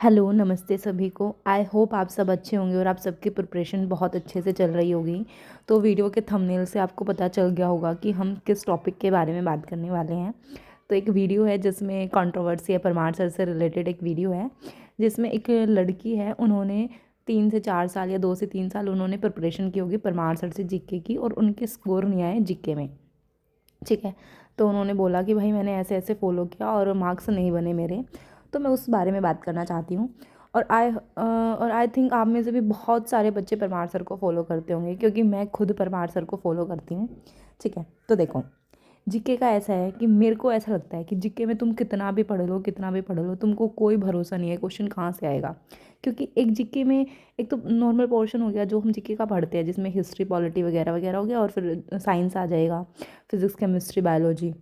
Hello, नमस्ते सभी को। आई होप आप सब अच्छे होंगे और आप सबकी प्रिपरेशन बहुत अच्छे से चल रही होगी। तो वीडियो के थंबनेल से आपको पता चल गया होगा कि हम किस टॉपिक के बारे में बात करने वाले हैं। तो एक वीडियो है जिसमें कंट्रोवर्सी है, परमार सर से रिलेटेड एक वीडियो है जिसमें एक लड़की है, उन्होंने 3 से 4 साल या 2 से 3 साल उन्होंने प्रिपरेशन की होगी परमार सर से जीके की, और उनके स्कोर नहीं आए जीके में। ठीक है, तो उन्होंने बोला कि भाई मैंने ऐसे ऐसे फॉलो किया और मार्क्स नहीं बने मेरे। तो मैं उस बारे में बात करना चाहती हूँ। और आई थिंक आप में से भी बहुत सारे बच्चे परमार सर को फॉलो करते होंगे, क्योंकि मैं खुद परमार सर को फॉलो करती हूँ। ठीक है, तो देखो, जीके का ऐसा है कि मेरे को ऐसा लगता है कि जीके में तुम कितना भी पढ़ लो, तुमको कोई भरोसा नहीं है क्वेश्चन कहाँ से आएगा। क्योंकि एक जीके में एक तो नॉर्मल पोर्शन हो गया जो हम जीके का पढ़ते हैं, जिसमें हिस्ट्री, पॉलिटी वगैरह वगैरह हो गया, और फिर साइंस आ जाएगा, फिजिक्स, केमिस्ट्री, बायोलॉजी।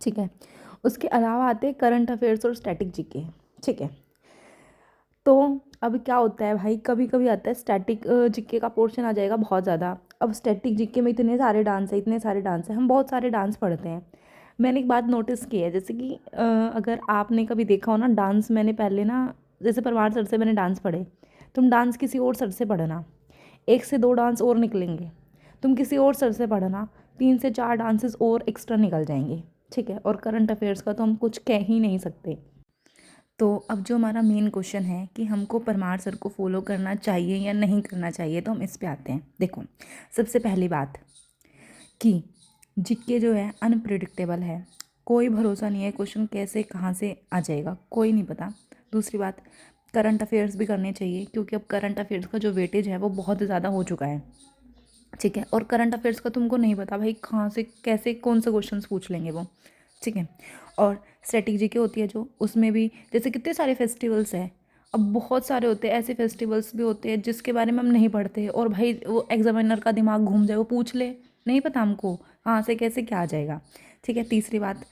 ठीक है, उसके अलावा आते हैं करंट अफेयर्स और स्टैटिक जीके। ठीक है, तो अब क्या होता है भाई, कभी कभी आता है स्टैटिक जीके का पोर्शन आ जाएगा बहुत ज़्यादा। अब स्टैटिक जीके में इतने सारे डांस है, हम बहुत सारे डांस पढ़ते हैं। मैंने एक बात नोटिस की है, जैसे कि अगर आपने कभी देखा हो ना डांस, मैंने पहले ना, जैसे परमार सर से मैंने डांस पढ़े, तुम डांस किसी और सर से पढ़ना, 1 से 2 डांस और निकलेंगे। तुम किसी और सर से पढ़ना, 3 से 4 डांसेस और एक्स्ट्रा निकल जाएंगे। ठीक है, और करंट अफेयर्स का तो हम कुछ कह ही नहीं सकते। तो अब जो हमारा मेन क्वेश्चन है कि हमको परमार सर को फॉलो करना चाहिए या नहीं करना चाहिए, तो हम इस पे आते हैं। देखो, सबसे पहली बात कि जीके जो है अनप्रिडिक्टेबल है, कोई भरोसा नहीं है क्वेश्चन कैसे कहाँ से आ जाएगा, कोई नहीं पता। दूसरी बात, करंट अफेयर्स भी करने चाहिए, क्योंकि अब करंट अफेयर्स का जो वेटेज है वो बहुत ज़्यादा हो चुका है। ठीक है, और करंट अफेयर्स का तुमको नहीं पता भाई कहाँ से कैसे कौन से क्वेश्चंस पूछ लेंगे वो। ठीक है, और स्ट्रेटेजी की होती है जो, उसमें भी जैसे कितने सारे फेस्टिवल्स हैं। अब बहुत सारे होते हैं ऐसे फेस्टिवल्स भी होते हैं जिसके बारे में हम नहीं पढ़ते, और भाई वो एग्जामिनर का दिमाग घूम जाए, वो पूछ ले, नहीं पता हमको कहाँ से कैसे क्या आ जाएगा। ठीक है, तीसरी बात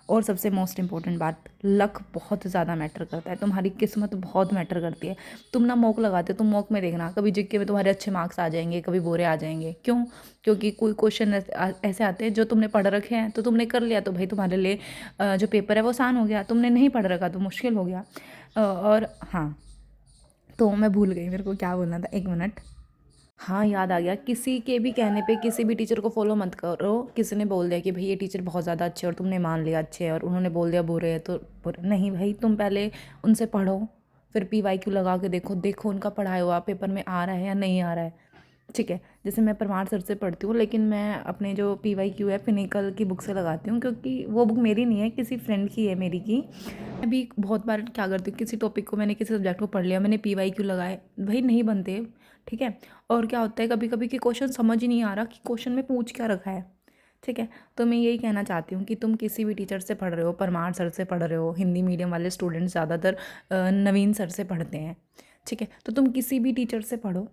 और सबसे मोस्ट इम्पॉर्टेंट बात, लक बहुत ज़्यादा मैटर करता है, तुम्हारी किस्मत बहुत मैटर करती है। तुम ना मॉक लगाते हो, तुम मॉक में देखना, कभी जीके में तुम्हारे अच्छे मार्क्स आ जाएंगे, कभी बुरे आ जाएंगे। क्यों? क्योंकि कोई क्वेश्चन ऐसे आते हैं जो तुमने पढ़ रखे हैं, तो तुमने कर लिया, तो भाई तुम्हारे लिए जो पेपर है वो आसान हो गया। तुमने नहीं पढ़ रखा तो मुश्किल हो गया। और हाँ, तो मैं भूल गई मेरे को क्या बोलना था, 1 मिनट। हाँ, याद आ गया, किसी के भी कहने पे किसी भी टीचर को फॉलो मत करो। किसी ने बोल दिया कि भाई ये टीचर बहुत ज़्यादा अच्छे और तुमने मान लिया अच्छे है, और उन्होंने बोल दिया बुरे है तो बुरे नहीं। भाई तुम पहले उनसे पढ़ो, फिर PYQ लगा के देखो, देखो उनका पढ़ाया हुआ पेपर में आ रहा है या नहीं आ रहा है। ठीक है, जैसे मैं परमार सर से पढ़ती हूँ, लेकिन मैं अपने जो PYQ है फिनिकल की बुक से लगाती हूँ, क्योंकि वो बुक मेरी नहीं है, किसी फ्रेंड की है मेरी की। मैं भी बहुत बार क्या करती हूँ, किसी टॉपिक को मैंने किसी सब्जेक्ट को पढ़ लिया, मैंने PYQ लगाए, भाई नहीं बनते। ठीक है, और क्या होता है कभी कभी कि क्वेश्चन समझ ही नहीं आ रहा कि क्वेश्चन में पूछ क्या रखा है। ठीक है, तो मैं यही कहना चाहती हूँ कि तुम किसी भी टीचर से पढ़ रहे हो, परमार सर से पढ़ रहे हो, हिंदी मीडियम वाले स्टूडेंट्स ज़्यादातर नवीन सर से पढ़ते हैं। ठीक है, तो तुम किसी भी टीचर से पढ़ो।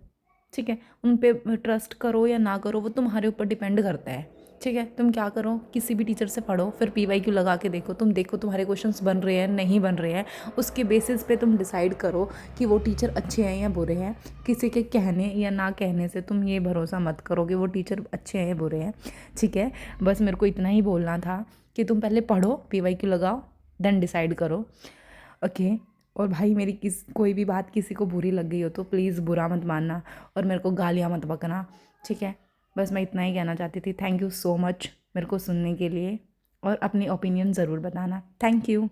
ठीक है, उन पे ट्रस्ट करो या ना करो वो तुम्हारे ऊपर डिपेंड करता है। ठीक है, तुम क्या करो, किसी भी टीचर से पढ़ो, फिर PYQ लगा के देखो, तुम देखो तुम्हारे क्वेश्चंस बन रहे हैं नहीं बन रहे हैं, उसके बेसिस पे तुम डिसाइड करो कि वो टीचर अच्छे हैं या बुरे हैं। किसी के कहने या ना कहने से तुम ये भरोसा मत करो कि वो टीचर अच्छे हैं या बुरे हैं। ठीक है, बस मेरे को इतना ही बोलना था कि तुम पहले पढ़ो, PYQ लगाओ, देन डिसाइड करो। ओके, और भाई मेरी कोई भी बात किसी को बुरी लग गई हो तो प्लीज़ बुरा मत मानना, और मेरे को गालियाँ मत बकना। ठीक है, बस मैं इतना ही कहना चाहती थी। थैंक यू सो मच मेरे को सुनने के लिए, और अपनी ओपिनियन ज़रूर बताना। Thank you.